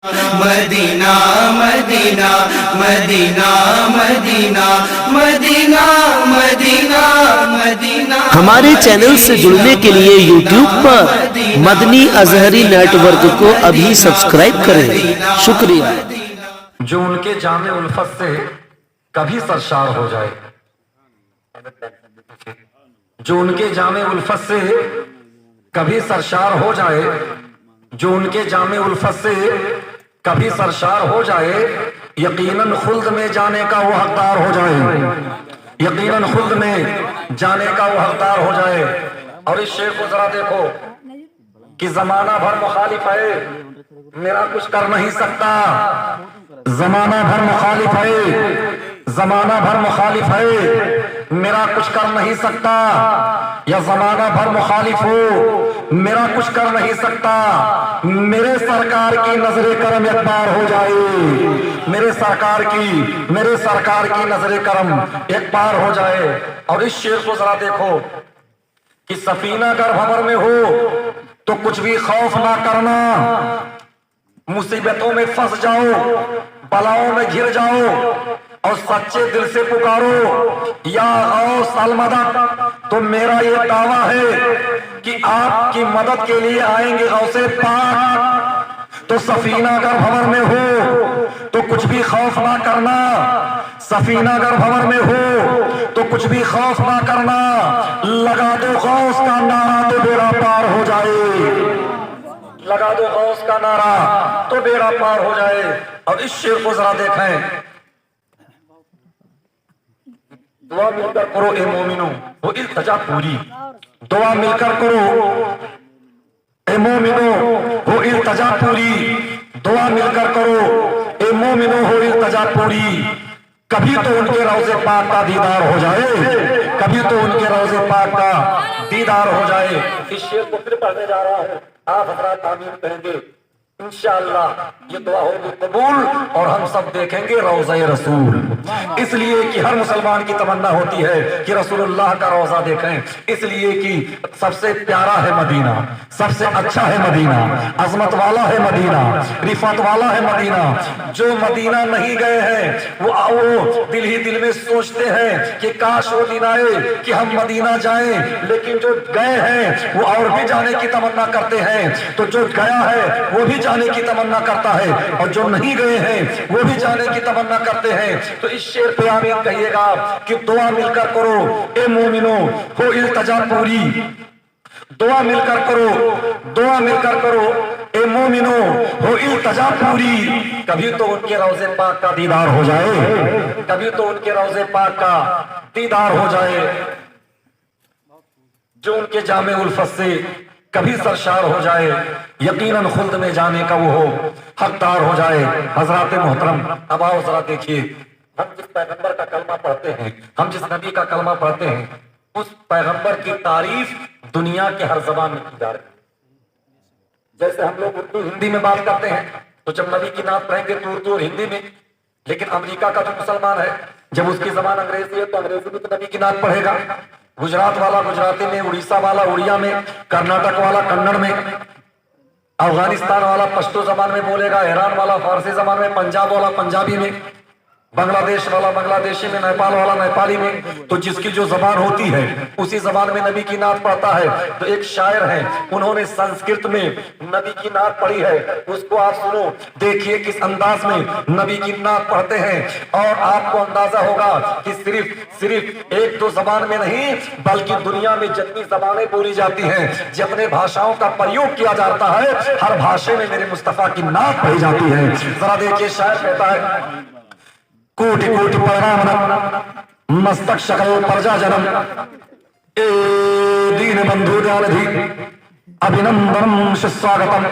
مدینہ مدینہ مدینہ مدینہ مدینہ مدینہ مدینہ۔ ہمارے چینل سے جڑنے کے لیے یوٹیوب پر مدنی ازہری نیٹ ورک کو ابھی سبسکرائب کریں۔ شکریہ۔ جو ان کے جامع الفت سے کبھی سرشار ہو جائے، جو ان کے جامع الفت سے کبھی سرشار ہو جائے، جو ان کے جامع الفت سے کبھی سرشار ہو جائے، یقیناً خلد میں جانے کا وہ حقدار ہو جائے، یقیناً خلد میں جانے کا وہ حقدار ہو جائے۔ اور اس شعر کو ذرا دیکھو کہ زمانہ بھر مخالف ہے میرا کچھ کر نہیں سکتا، زمانہ بھر مخالف ہے، زمانہ بھر مخالف ہے میرا کچھ کر نہیں سکتا، یا زمانہ بھر مخالف ہو میرا کچھ کر نہیں سکتا، میرے سرکار کی نظر کرم ایک بار ہو جائے، میرے سرکار کی نظر کرم ایک بار ہو جائے۔ اور اس شعر کو ذرا دیکھو کہ سفینہ اگر بھنور میں ہو تو کچھ بھی خوف نہ کرنا، مصیبتوں میں پھنس جاؤ، بلاؤں میں گھر جاؤ اور سچے دل سے پکارو یا غوث المدد، تو میرا یہ دعویٰ ہے کہ آپ کی مدد کے لیے آئیں گے غوث پاک۔ تو سفینہ اگر بھنور میں ہو تو کچھ بھی خوف نہ کرنا، سفینہ اگر بھنور میں ہو تو کچھ بھی خوف نہ کرنا، لگا دو غوث کا نعرہ تو بیڑا پار ہو جائے، لگا دو غوث کا نعرہ تو بیڑا پار ہو جائے۔ اور اس شعر کو ذرا دیکھیں، دعا مل کر کرو اے مومنو وہ التجا پوری، دعا مل کر کرو اے مومنو ہو التجا پوری، دعا مل کر کرو اے مومنو ہو التجا پوری، کبھی تو ان کے روضے پاک کا دیدار ہو جائے، کبھی تو ان کے روضے پاک کا دیدار ہو جائے۔ اس شعر کو پھر پڑھنے جا رہا ہوں، آپ حضرات آمین کہیں گے، انشاءاللہ یہ دعا ہوگی قبول اور ہم سب دیکھیں گے روضہ رسول۔ اس لیے کہ ہر مسلمان کی تمنا ہوتی ہے کہ رسول اللہ کا روضہ دیکھیں، اس لیے کہ سب سے پیارا ہے مدینہ، سب سے اچھا ہے مدینہ، عظمت والا ہے مدینہ، رفعت والا ہے مدینہ۔ جو مدینہ نہیں گئے ہیں وہ دل ہی دل میں سوچتے ہیں کہ کاش وہ دن آئے کہ ہم مدینہ جائیں، لیکن جو گئے ہیں وہ اور بھی جانے کی تمنا کرتے ہیں، تو جو گیا ہے وہ بھی جانے کی تمنا کرتا ہے، اور جو نہیں گئے ہیں وہ بھی جانے کی تمنا کرتے ہیں۔ تو اس شعر پہ آمین کہیے گا کہ دعا مل کر کرو اے مومنو ہو التجا پوری، دعا مل کر کرو، دعا مل کر کرو اے مومنو ہو التجا پوری، کبھی تو ان کے روضے پاک کا دیدار ہو جائے، کبھی تو ان کے روضے پاک کا دیدار ہو جائے۔ جو ان کے جامع الفت سے کبھی سرشار ہو جائے، یقیناً خلد میں جانے کا وہ ہو حقدار ہو جائے۔ حضرات محترم، اب آؤ ذرا دیکھیے، ہم جس پیغمبر کا کلمہ پڑھتے ہیں، ہم جس نبی کا کلمہ پڑھتے ہیں، اس پیغمبر کی تعریف دنیا کے ہر زبان میں کی جا رہی ہے۔ جیسے ہم لوگ اردو ہندی میں بات کرتے ہیں تو جب نبی کی نعت پڑھیں گے تو اردو اور ہندی میں، لیکن امریکہ کا جو مسلمان ہے جب اس کی زبان انگریزی ہے تو انگریزی میں تو نبی کی نعت پڑھے گا، گجرات والا گجراتی میں، اڑیسہ والا اڑیا میں، کرناٹک والا کنڑ میں، افغانستان والا پشتو زبان میں بولے گا، ایران والا فارسی زبان میں، پنجاب والا پنجابی میں، بنگلہ دیش والا بنگلہ دیشی میں، نیپال والا نیپالی میں۔ تو جس کی جو زبان ہوتی ہے اسی زبان میں نبی کی نعت پڑھتا ہے۔ تو ایک شاعر ہیں، انہوں نے سنسکرت میں نبی کی نعت پڑھی ہے، اس کو آپ سنو، دیکھیے کس انداز میں نبی کی نعت پڑھتے ہیں، اور آپ کو اندازہ ہوگا کہ صرف ایک دو زبان میں نہیں بلکہ دنیا میں جتنی زبانیں بولی جاتی ہیں، جتنے بھاشاؤں کا پریوگ کیا جاتا ہے، ہر بھاشے میں میرے مصطفیٰ کی نعت پڑھی جاتی ہے۔ ذرا دیکھیے شاعر کہتا ہے، کوٹی کوٹی پرنام مستک شکل پرجا جنم اے دین بندھو دیالدھی ابھینندنم سواگتم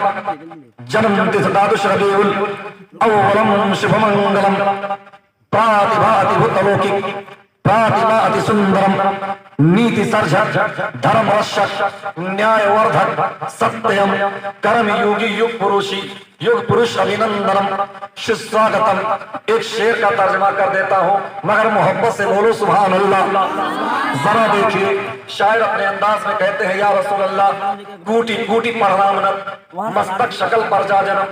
جنم تتھ دادش ربیع الاولم شبھ منگلم پراتی بھاتی بھوتلوکی پراتی سندرم نیتی سرج دھرم رشک نیائے وردھک ستیم کرم یوگی یگ پروشی یگ پروش ابھینندنم سواگتم۔ ایک شعر کا ترجمہ کر دیتا ہوں مگر محبت سے بولو سبحان اللہ۔ ذرا دیکھیے شاعر اپنے انداز میں کہتے ہیں، یا رسول اللہ کوٹی کوٹی پرنامنت مستک شکل پر جا جنم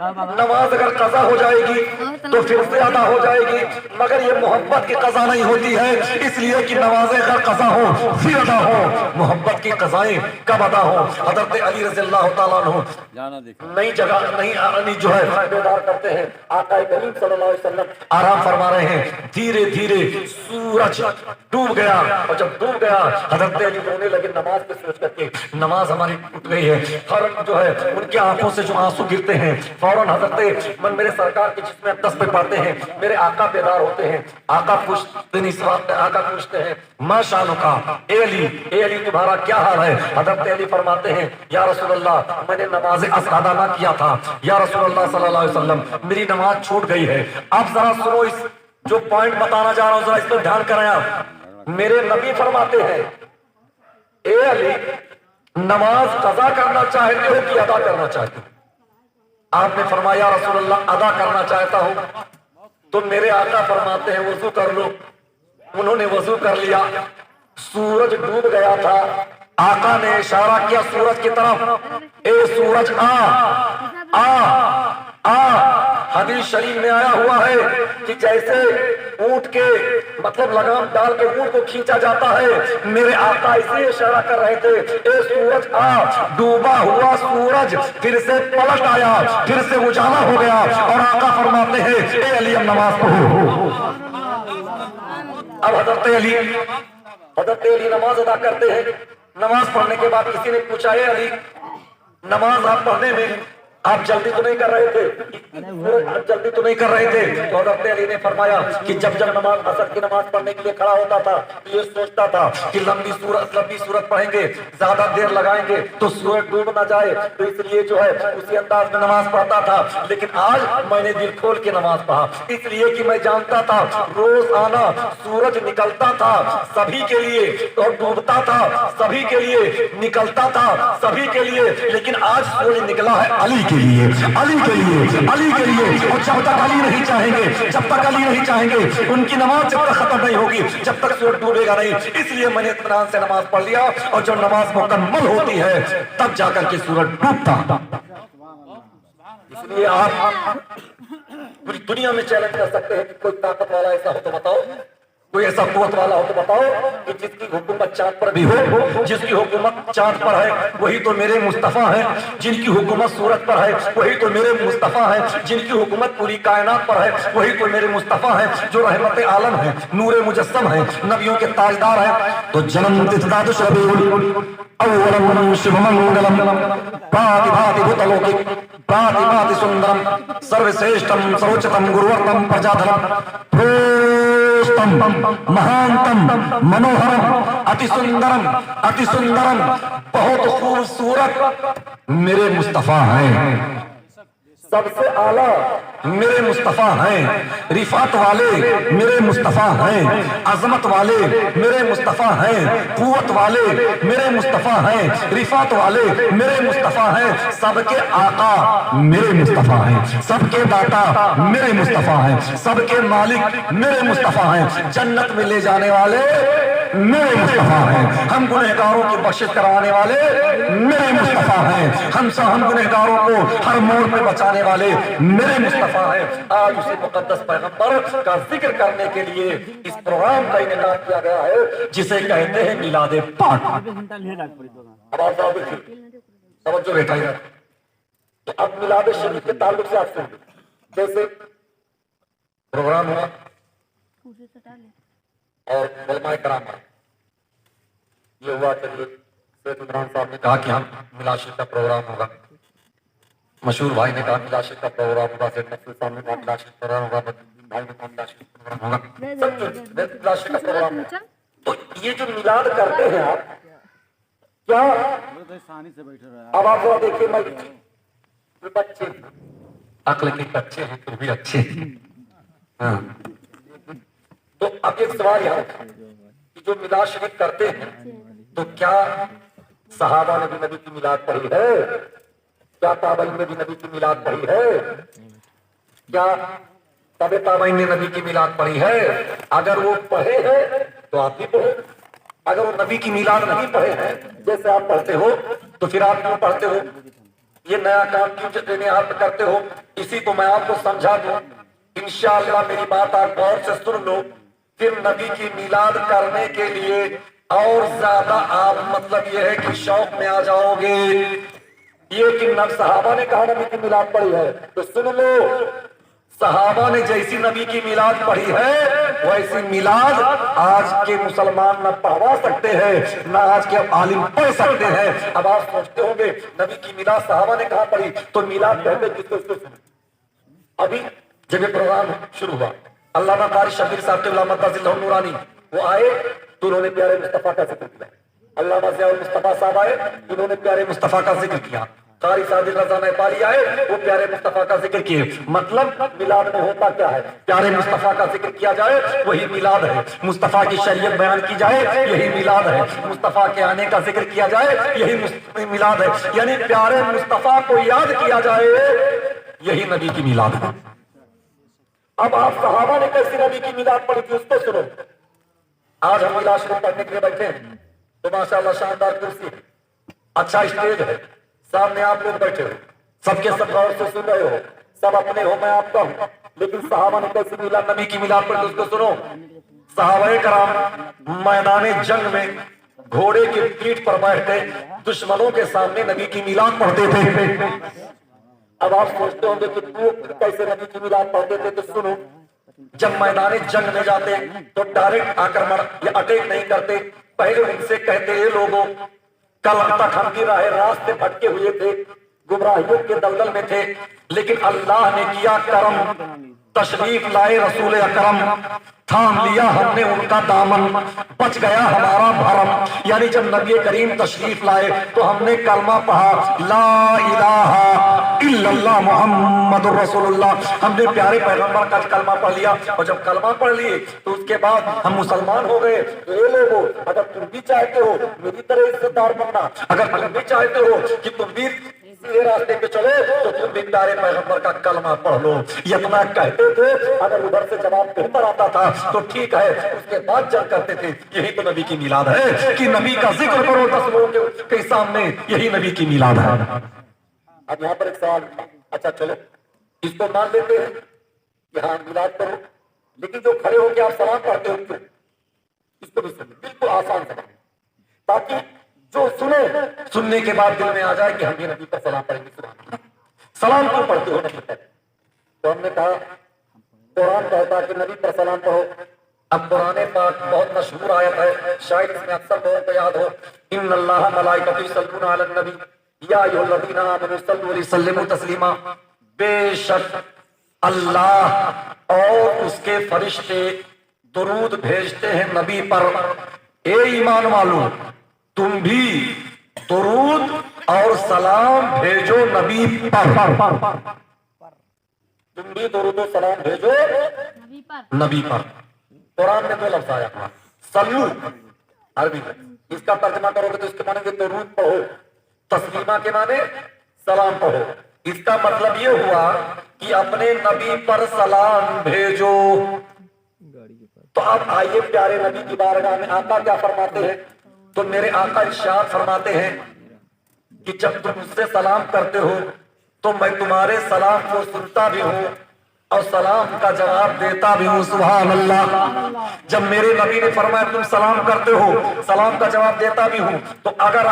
نماز اگر قضا ہو جائے گی تو پھر سے ادا ہو جائے گی، مگر یہ محبت کی قضا نہیں ہوتی ہے، اس لیے کہ نمازیں اگر قضا ہو پھر ادا ہو، محبت کی قضائیں کب ادا ہو؟ حضرت علی رضی اللہ تعالیٰ عنہ نئی جگہ نہیں جو ہے بیدار کرتے ہیں، آقا کریم صلی اللہ علیہ وسلم آرام فرما رہے ہیں، دھیرے دھیرے سورج ڈوب گیا، اور جب ڈوب گیا حضرت علی رونے لگے نماز پہ سوچ کر کے، نماز ہماری ٹوٹ گئی ہے، فوراً جو ہے ان کی آنکھوں سے جو آنسو گرتے ہیں، فوراً حضرت میرے سرکار کے جسم اقدس پہ پڑھتے ہیں، میرے آقا بیدار ہوتے ہیں، آقا پوچھتے نہیں سوال، آقا پوچھتے ہیں ما شانک، اے علی تمہارا کیا حال ہے؟ حضرت علی فرماتے ہیں یا رسول اللہ میں نے نماز عصر ادا نہ کیا تھا، یا رسول اللہ صلی اللہ علیہ وسلم میری نماز چھوٹ گئی ہے۔ آپ ذرا سنو، اس جو پوائنٹ بتانا چاہ رہا ہوں ذرا اس پہ دھیان کریں آپ۔ میرے نبی فرماتے ہیں اے علی نماز قضا کرنا چاہتے ہو کہ ادا کرنا چاہتے ہو؟ آپ نے فرمایا رسول اللہ ادا کرنا چاہتا ہوں۔ تو میرے آقا فرماتے ہیں وضو کر لو، انہوں نے وضو کر لیا، سورج ڈوب گیا تھا، آقا نے اشارہ کیا سورج کی طرف، اے سورج آ حدیث شریف میں آیا ہوا ہے کہ جیسے اونٹ کے مطلب لگام ڈال کے اونٹ کو کھینچا جاتا ہے، میرے آقا اسی اشارہ کر رہے تھے اے سورج آ، ڈوبا ہوا سورج پھر سے پلٹ آیا، پھر سے اجالا ہو گیا، اور آقا فرماتے ہیں اے علی اب نماز پڑھو۔ اب حضرت علی نماز ادا کرتے ہیں۔ نماز پڑھنے کے بعد کسی نے پوچھا اے علی نماز آپ پڑھنے میں آپ جلدی تو نہیں کر رہے تھے؟ تو حضرت علی نے فرمایا کہ جب نماز عصر کی نماز پڑھنے کے لیے کھڑا ہوتا تھا یہ سوچتا تھا کہ لمبی صورت پڑھیں گے، زیادہ دیر لگائیں گے تو سورج ڈوب نہ جائے، تو اس لیے جو ہے اسی انداز میں نماز پڑھتا تھا۔ لیکن آج میں نے دل کھول کے نماز پڑھا، اس لیے کہ میں جانتا تھا روز آنا سورج نکلتا تھا سبھی کے لیے اور ڈوبتا تھا سبھی کے لیے، نکلتا تھا سبھی کے لیے، لیکن آج سورج نکلا ہے علی کے لیے، علی کے لیے، اور جب تک علی نہیں چاہیں گے ان کی نماز جب تک ختم نہیں ہوگی، جب تک سورج ڈوبے گا نہیں، اس لیے میں نے اطمینان سے نماز پڑھ لیا، اور جب نماز مکمل ہوتی ہے تب جا کر کے سورج ڈوبتا۔ اس لیے آپ پوری دنیا میں چیلنج کر سکتے ہیں کہ کوئی طاقت والا ایسا ہو تو بتاؤ، کوئی ایسا قوت والا ہو تو بتاؤ کہ جس کی حکومت چاند پر بھی ہو، جس کی حکومت چاند پر ہے وہی تو میرے مصطفیٰ ہیں، جن کی حکومت سورج پر ہے وہی تو میرے مصطفیٰ ہیں، جن کی حکومت پوری کائنات پر ہے وہی تو میرے مصطفیٰ ہیں، جو رحمت عالم ہیں، نور مجسم ہیں، نبیوں کے تاجدار ہیں۔ تو جنم تتداد شبیل اولم شبھ منگلم پاتی بھاتی بھوتلوکک پاتی بھاتی سندرم سروشریشٹم سروچتم گروورتم پرجادھرم مہانتم منوہرم اتی سندرم بہت خوبصورت میرے مصطفیٰ ہیں، سب سے اعلیٰ میرے مصطفیٰ ہیں، رفعت والے میرے مصطفیٰ ہیں، عظمت والے میرے مصطفیٰ ہیں، قوت والے میرے مصطفیٰ ہیں، رفعت والے میرے مصطفیٰ ہیں، سب کے آقا میرے مصطفیٰ ہیں، سب کے داتا میرے مصطفیٰ ہیں، سب کے مالک میرے مصطفیٰ ہیں، جنت میں لے جانے والے میرے مصطفیٰ ہیں، ہم گنہگاروں کی بخشش کرانے والے میرے مصطفیٰ ہیں، ہم گنہگاروں کو ہر موڑ پہ بچانے والے میرے مصطفیٰ ہیں۔ آج اسی مقدس پیغمبر کا ذکر کرنے کے لیے اس پروگرام کا انعقاد کیا گیا ہے جسے کہتے ہیں میلاد پاک۔ اب آپ توجہ بیٹھا ہے، تو اب میلاد شریف کے تعلق سے آپ سنیں، جیسے پروگرام ہوا اور علماء کرام یہ ہوا کہ سید عمران صاحب نے کہا کہ ہم میلاد شریف کا پروگرام ہوگا، مشہور بھائی نے کہا میلاد شریف کا پروگرام ہوگا، سید نصیر صاحب نے کہا میلاد شریف کا پروگرام ہوگا، بھائی نے کہا میلاد شریف کا پروگرام ہوگا، سب میلاد شریف کا پروگرام ہوگا۔ تو یہ جو میلاد کرتے ہیں آپ کیا، اب آپ دیکھیے میں بچے عقل کے بچے ہیں پھر بھی اچھے ہیں، تو اب ایک سوال یہاں کہ جو میلاد شریف کرتے ہیں تو کیا صحابہ نے بھی نبی کی میلاد پڑھی ہے؟ کیا تابعین نے بھی نبی کی میلاد پڑھی ہے؟ کیا تبع تابعین نے نبی کی میلاد پڑھی ہے؟ اگر وہ پڑھے ہیں تو آپ بھی پڑھو، اگر وہ نبی کی میلاد نہیں پڑھے ہیں جیسے آپ پڑھتے ہو تو پھر آپ کیوں پڑھتے ہو؟ یہ نیا کام کیوں دینے آپ کرتے ہو؟ اسی کو میں آپ کو سمجھا دوں، انشاءاللہ میری بات آپ غور سے سن لو، پھر نبی کی میلاد کرنے کے لیے اور زیادہ آپ مطلب یہ ہے کہ شوق میں آ جاؤ گے۔ یہ کہ صحابہ نے کہا نبی کی میلاد پڑھی ہے تو سن لو، صحابہ نے جیسی نبی کی میلاد پڑھی ہے ویسی میلاد آج کے مسلمان نہ پڑھوا سکتے ہیں، نہ آج کے عالم پڑھ سکتے ہیں۔ اب آپ سوچتے ہوں گے نبی کی میلاد صحابہ نے کہاں پڑھی تو میلاد کہتے کس کو سنیں؟ ابھی جب یہ پروگرام شروع ہوا، علامہ قاری شبیر صاحب قبلہ مدظل نورانی وہ آئے تو انہوں نے پیارے مصطفیٰ کا ذکر کیا، علامہ ضیاء المصطفیٰ صاحب آئے انہوں نے پیارے مصطفیٰ کا ذکر کیا، قاری صادق رضا نیپالی آئے وہ پیارے مصطفیٰ کا ذکر کیے۔ مطلب میلاد میں ہوتا کیا ہے؟ پیارے مصطفیٰ کا ذکر کیا جائے وہی میلاد ہے، مصطفیٰ کی شریعت بیان کی جائے یہی میلاد ہے، مصطفیٰ کے آنے کا ذکر کیا جائے یہی میلاد ہے، یعنی پیارے مصطفیٰ کو یاد کیا جائے یہی نبی کی میلاد ہے۔ اب آپ صحابہ نے کیسی نبی کی میلاد پڑھی تھی اس کو سنو۔ آج ہم میلاد شریف پڑھنے کے لیے بیٹھے ہیں تو ماشاءاللہ شاندار کرسی ہے، اچھا اسٹیج ہے، سامنے آپ لوگ بیٹھے ہو، سب کے سب غور سے سن رہے ہو، سب اپنے ہو میں آپ کا ہوں، لیکن صحابہ نے کیسی میلاد نبی کی میلاد پڑھی اس کو سنو۔ صحابہ کرام میدان جنگ میں گھوڑے کی پیٹھ پر بیٹھتے دشمنوں کے سامنے نبی کی میلاد پڑھتے تھے۔ اب آپ سوچتے ہوں گے کہ تو کیسے نبی کی میلاد پڑھتے تھے تو سنو، جب میدان جنگ میں جاتے تو ڈائریکٹ آکرمن یا اٹیک نہیں کرتے، پہلے ان سے کہتے ہیں لوگوں کل تک ہم بھی راہ راستے بھٹکے ہوئے تھے، گمراہیوں کے دلدل میں تھے، لیکن اللہ نے کیا کرم، تشریف لائے رسول اکرم، تھام لیا ہم نے ان کا دامن، بچ گیا ہمارا بھرم۔ یعنی جب نبی کریم تشریف لائے تو ہم نے کلمہ پڑھا لا الہ الا اللہ محمد رسول اللہ، ہم نے پیارے پیغمبر کا کلمہ پڑھ لیا، اور جب کلمہ پڑھ لیے تو اس کے بعد ہم مسلمان ہو گئے۔ تو اے لوگوں اگر تم بھی چاہتے ہو میری طرح عزت دار بننا، اگر تم بھی چاہتے ہو کہ تم بھی سیدھے راستے پہ چلو تو تم بھی پیارے پیغمبر کا کلمہ پڑھ لو۔ یہ اتنا کہتے تھے، اگر ادھر سے جواب بہتر آتا تھا تو ٹھیک ہے، اس کے بعد جنگ کرتے تھے۔ یہی تو نبی کی میلاد ہے کہ نبی کا ذکر کرو 10 لوگوں کے سامنے، یہی نبی کی میلاد ہے۔ اب یہاں پر ایک سوال، اچھا چلو اس کو مان لیتے ہیں کہ ہاں میلاد کرو، لیکن جو کھڑے ہو کے آپ سلام کرتے ہو کیوں؟ اس کو بھی سنیں، بالکل آسان سلام، تاکہ جو سننے کے بعد دل میں آ جائے کہ ہم یہ نبی پر سلام پڑھیں گے۔ سلام کیوں پڑھتے ہو نبی پر؟ تو ہم نے کہا قرآن کہتا ہے کہ نبی پر سلام پڑھو۔ اب قرآن پاک بہت مشہور آیت ہے، شاید اس میں اکثر لوگوں کو یاد ہو، ان اللہ ملائکۃ یصلون علی النبی یا ایھا الذین آمنوا صلوا علیہ وسلموا تسلیما، بے شک اللہ اور اس کے فرشتے درود بھیجتے ہیں نبی پر۔ اے ایمان والو تم بھی درود اور سلام بھیجو نبی پر، تم بھی درود و سلام بھیجو نبی پر۔ قرآن میں 2 لفظ آیا سلو عربی میں، اس کا ترجمہ کرو گے تو اس کے معنی درود پڑھو، تسلیمہ کے معنی سلام پڑھو۔ اس کا مطلب یہ ہوا کہ اپنے نبی پر سلام بھیجو۔ تو اب آئیے پیارے نبی کی بارگاہ میں آقا کیا فرماتے ہیں؟ تو میرے آقا ارشاد فرماتے ہیں کہ جب تم مجھ سے سلام کرتے ہو تو میں تمہارے سلام کو سنتا بھی ہوں اور سلام کا جواب دیتا بھی ہوں۔ سبحان اللہ۔ جب میرے نبی نے فرمایا تم سلام کرتے ہو سلام کا جواب دیتا بھی ہوں، تو اگر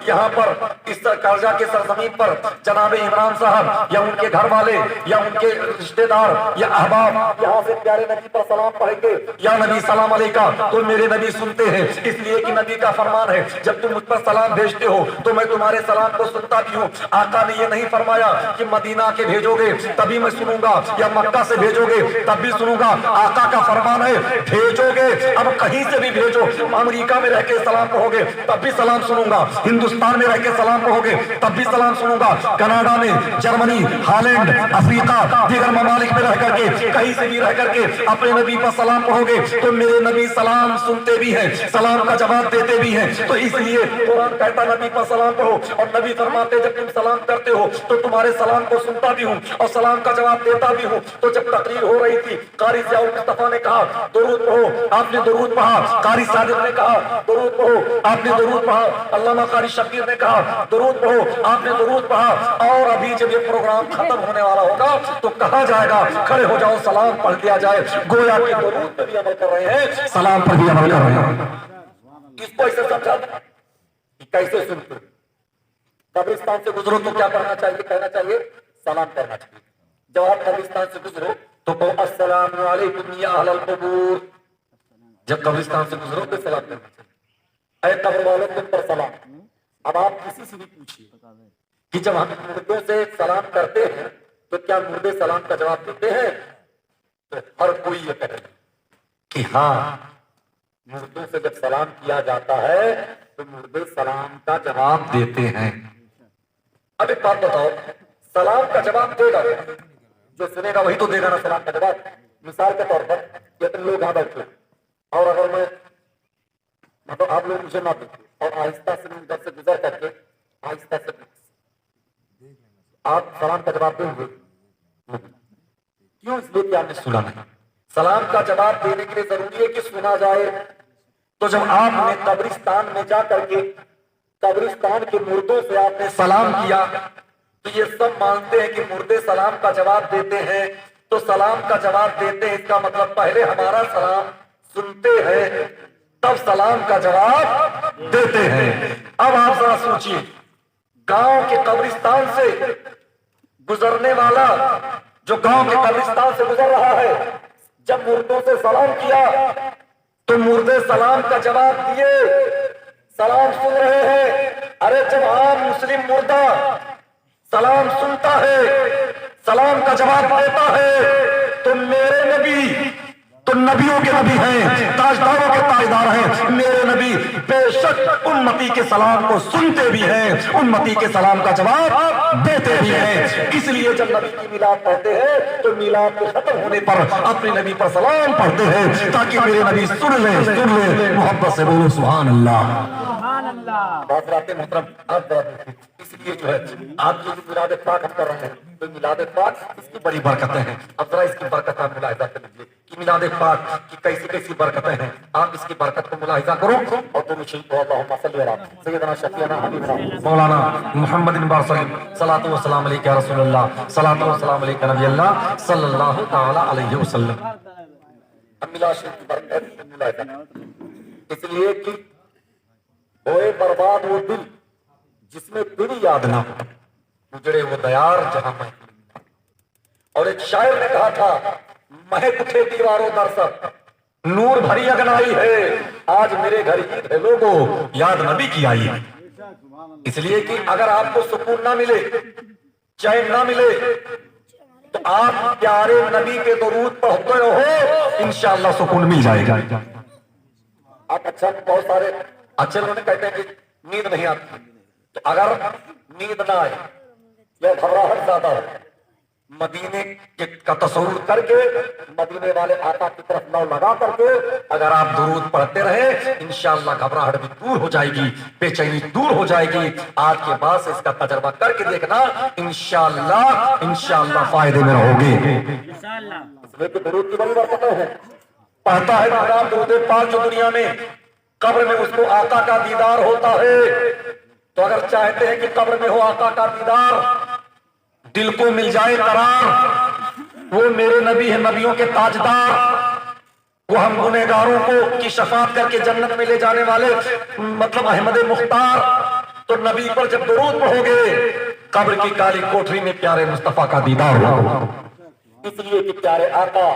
یہاں پر اس قرضہ کے سرزمین پر جناب عمران صاحب یا ان کے گھر والے یا ان کے رشتہ دار یا احباب یہاں سے پیارے نبی پر سلام پڑھیں گے یا نبی سلام علیکہ، تو میرے نبی سنتے ہیں، اس لیے کہ نبی کا فرمان ہے جب تم مجھ پر سلام بھیجتے ہو تو میں تمہارے سلام کو سنتا بھی ہوں۔ آقا نے یہ نہیں فرمایا کہ مدینہ کے بھیجو گے تبھی میں سنوں گا یا مکہ سے بھیجو گے تب بھی سنوں گا۔ آقا کا فرمان ہے بھیجو گے، اب کہیں سے بھی بھیجو، امریکہ میں رہ کے سلام پڑھو گے تب بھی سلام سنوں گا، ہندوستان میں رہ کے سلام پڑھو گے تب بھی سلام سنوں گا، کینیڈا میں، جرمنی، ہالینڈ، افریقہ، دیگر ممالک میں رہ کر کے کہیں سے بھی رہ کر کے اپنے نبی پر سلام پڑھو گے تو میرے نبی سلام سنتے بھی ہیں، سلام کا جواب دیتے بھی ہیں۔ تو اس لیے قرآن کہتا نبی پر سلام پڑھو، اور نبی فرماتے جب تم سلام کرتے ہو تو تمہارے سلام کو سنتا بھی ہوں اور سلام کا جواب دیتا بھی ہوں۔ ہوں. تو جب تقریر ہو رہی تھی قاری ضیاء المصطفیٰ نے کہا درود پڑھو, آپ نے درود پڑھا. قاری صادق نے کہا درود پڑھو, آپ نے درود پڑھا. علامہ قاری شبیر نے کہا درود پڑھو, آپ نے درود پڑھا. اور ابھی جب یہ پروگرام ختم ہونے والا ہوگا تو کہا جائے گا کھڑے ہو جاؤ سلام پڑھ دیا جائے. گویا کہ درود پہ بھی عمل کر رہے ہیں, سلام پر بھی عمل کر رہے ہیں. کس کو ایسے سمجھا کیسے سنتے؟ قبرستان سے گزرو تو کیا کرنا چاہیے؟ کہنا چاہیے سلام کرنا چاہیے. جب آپ قبرستان سے گزرو تو کہو السلام علیکم یا اہل القبور. جب قبرستان سے گزرو تو سلام کرنا چاہیے, اے قبر والوں تم پر سلام. اب آپ کسی سے بھی پوچھیے کہ جب ہم مردوں سے سلام کرتے ہیں تو کیا مردے سلام کا جواب دیتے ہیں؟ تو ہر کوئی یہ کہے کہ ہاں, مردوں سے جب سلام کیا جاتا ہے تو مردے سلام کا جواب دیتے ہیں. اب ایک بات بتاؤ, سلام کا جواب دے گا جو سنے گا وہی تو دے گا نا سلام کا جواب. مثال کے طور پر یہ تم لوگ یہاں بیٹھے اور اگر میں مطلب آپ لوگ مجھے نہ دیکھیں اور آہستہ سے ادھر سے گزر کر کے آہستہ سے آپ سلام کا جواب دیں گے کیوں؟ اس لیے کہ آپ نے سنا نہیں. سلام کا جواب دینے کے لیے ضروری ہے کہ سنا جائے. تو جب آپ نے قبرستان میں جا کر کے قبرستان کے مردوں سے آپ نے سلام کیا تو یہ سب مانتے ہیں کہ مردے سلام کا جواب دیتے ہیں. تو سلام کا جواب دیتے ہیں, اس کا مطلب پہلے ہمارا سلام سنتے ہیں تب سلام کا جواب دیتے ہیں. اب آپ ذرا سوچیے, گاؤں کے قبرستان سے گزرنے والا جو گاؤں کے قبرستان سے گزر رہا ہے, جب مردوں سے سلام کیا تو مردے سلام کا جواب دیے, سلام سن رہے ہیں. ارے جب عام مسلم مردہ سلام سنتا ہے, سلام کا جواب دیتا ہے تو میرے نبی تو نبیوں کے نبی ہیں, تاجداروں کے تاجدار ہیں. میرے نبی بے شک امتی کے سلام کو سنتے بھی ہیں, امتی کے سلام کا جواب دیتے بھی ہیں. اس لیے جب نبی کی میلاد پڑھتے ہیں تو میلاد کے ختم ہونے پر اپنے نبی پر سلام پڑھتے ہیں تاکہ میرے نبی سن لیں. محبت سے بولو سبحان اللہ. حضرات محترم, آپ ذرا دیکھیں, اس لیے جو ہے آپ جو میلاد پاک ہم کر رہے ہیں تو میلاد پاک اس کی بڑی برکتیں ہیں. اب ذرا اس کی برکت آپ ملاحظہ کر لیجیے کہ میلاد پاک کی کیسی کیسی برکتیں ہیں. آپ اس کی برکت کو ملاحظہ کرو اور تم اللہم صلی علی سیدنا شفیعنا حبیبنا مولانا محمد بن بارسلیم صلاۃ و سلام علیک یا رسول اللہ, صلاۃ و سلام علیک نبی اللہ صلی اللہ تعالی علیہ وسلم. اب میلاد شریف کی برکت ملاحظہ کرو, اس لیے کہ ہوئے برباد وہ دل جس میں تیری یاد نہ ہو, گزرے وہ دیار جہاں میں. اور ایک شاعر نے کہا تھا مہک اٹھے دیواروں در سر, نور بھری اگنائی ہے, آج میرے گھر عید ہے لوگوں یاد نبی کی آئی ہے. اس لیے کہ اگر آپ کو سکون نہ ملے, چین نہ ملے تو آپ پیارے نبی کے درود پڑھتے رہو, انشاءاللہ سکون مل جائے گا. آپ اچھا بہت سارے اچھے لوگ کہتے ہیں کہ نیند نہیں آتی, تو اگر نیند نہ آئے یا گھبراہٹ زیادہ ہو, مدینے کا تصور کر کے مدینے والے آقا کی طرف نو لگا کر کے اگر آپ درود پڑھتے رہے انشاءاللہ گھبراہٹ بھی دور ہو جائے گی, بے چینی دور ہو جائے گی. آج کے بعد سے اس کا تجربہ کر کے دیکھنا, انشاءاللہ فائدے میں رہو گے. اس لیے کہ درود کی بڑی برکتیں ہیں. پڑھتا ہے درود پاک جو دنیا میں قبر میں اس کو آقا کا دیدار ہوتا ہے. تو اگر چاہتے ہیں کہ قبر میں ہو آقا کا دیدار, دل کو مل جائے قرار, وہ میرے نبی ہیں نبیوں کے تاجدار, وہ ہم گنہگاروں کو کی شفاعت کر کے جنت میں لے جانے والے مطلب احمد مختار. تو نبی پر جب درود پڑھو گے قبر کی کالی کوٹری میں پیارے مصطفیٰ کا دیدار ہوگا. اس لیے کہ پیارے آقا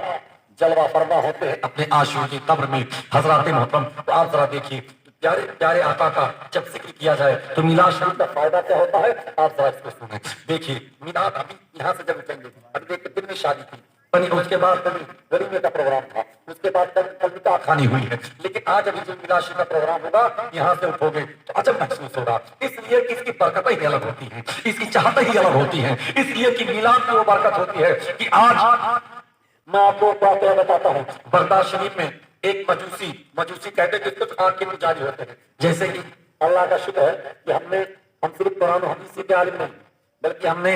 جلوہ فرما ہوتے ہیں اپنے عاشقوں کی قبر میں. حضرات محترم, آپ ذرا دیکھیے پیارے پیارے آقا کا جب ذکر کیا جائے تو میلاد شریف کا فائدہ کیا ہوتا ہے, آپ ذرا اس کو سنیں. دیکھیے میلاد ابھی یہاں سے جب اٹھیں گے, ابھی دیکھیں دن میں شادی تھی, اس کے بعد غریبے کا پروگرام تھا, اس کے بعد کل نکاح کھانی ہوئی ہے, لیکن آج ابھی جو میلاد شریف کا پروگرام ہوگا یہاں سے اٹھو گے تو عجب محسوس ہوگا. اس لیے کہ اس کی برکتیں ہی الگ ہوتی ہیں, اس کی چاہتیں ہی الگ ہوتی ہیں. اس لیے کہ میلاد کی وہ برکت ہوتی ہے کہ آج میں آپ کو واقعہ بتاتا ہوں. برداشت شریف میں ایک مجوسی کہتے ہیں کہ آنکھ کے پجاری ہوتے ہیں. جیسے کہ اللہ کا شکر ہے کہ ہم صرف قرآن و حدیث کے عالم نہیں بلکہ ہم نے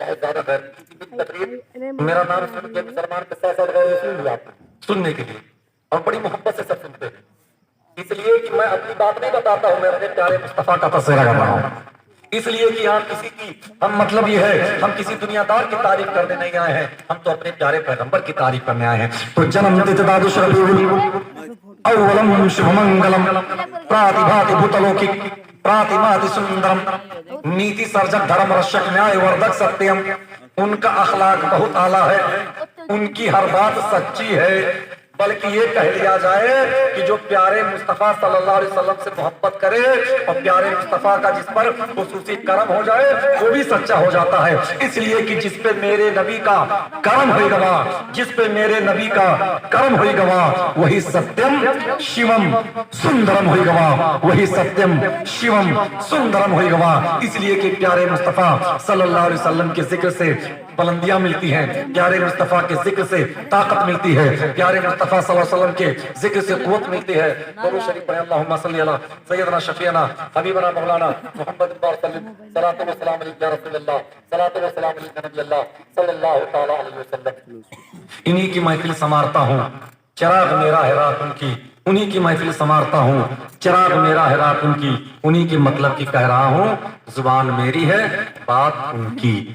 بہت زیادہ غیر تقریب میرا نام سن کے مسلمان کے ساتھ ساتھ غیر مسلم بھی آتے ہیں سننے کے لیے اور بڑی محبت سے سب سنتے ہیں. اس لیے کہ میں اپنی بات نہیں بتاتا ہوں, میں اپنے پیارے مصطفیٰ کا تذکرہ کر رہا ہوں. اس لیے کہ ہم کسی کی ہم مطلب یہ ہے ہم کسی دنیا دار کی تعریف کرنے نہیں آئے ہیں, ہم تو اپنے پیارے پیغمبر کی تعریف کرنے آئے ہیں. تو جنم تتداد شربی اولم شبمنگلم پراتبھاتی بھوتلوکک پراتماتی سندرم نیتی سرجک دھرم رشک نیائے وردک ستیم. ان کا اخلاق بہت اعلیٰ ہے, ان کی ہر بات سچی ہے, بلکہ یہ کہہ لیا جائے کہ جو پیارے مصطفیٰ صلی اللہ علیہ وسلم سے محبت کرے اور پیارے مصطفیٰ کا جس پر خصوصی کرم ہو جائے وہ بھی سچا ہو جاتا ہے. اس لیے کہ جس پہ میرے نبی کا کرم ہوئی گواہ, جس پہ میرے نبی کا کرم ہوئی گواہ وہی ستیم شیوم سندرم ہوئی گواہ, وہی ستیم شیوم سندرم ہوئی گواہ. اس لیے کہ پیارے مصطفیٰ صلی اللہ علیہ وسلم کے ذکر سے بلندیاں ملتی ہیں, پیارے مصطفیٰ کے ذکر سے طاقت ملتی ہے, پیارے مصطفیٰ صلی اللہ علیہ وسلم کے ذکر سے قوت ملتی ہے. درود شریف پڑھیں اللہم صلی علی سیدنا شفیعنا حبیبنا مولانا محمد وسلم صلاۃ و سلام علیک یا رسول اللہ صلاۃ و سلام علیک نبی اللہ صلی اللہ تعالی علیہ وسلم. انہی کی محفل سنوارتا ہوں, چراغ میرا ہے رات ان کی, انہی کی محفل سنوارتا ہوں, چراغ میرا ہے رات ان کی, انہی کے مطلب کی کہہ رہا ہوں, زبان میری ہے بات ان کی.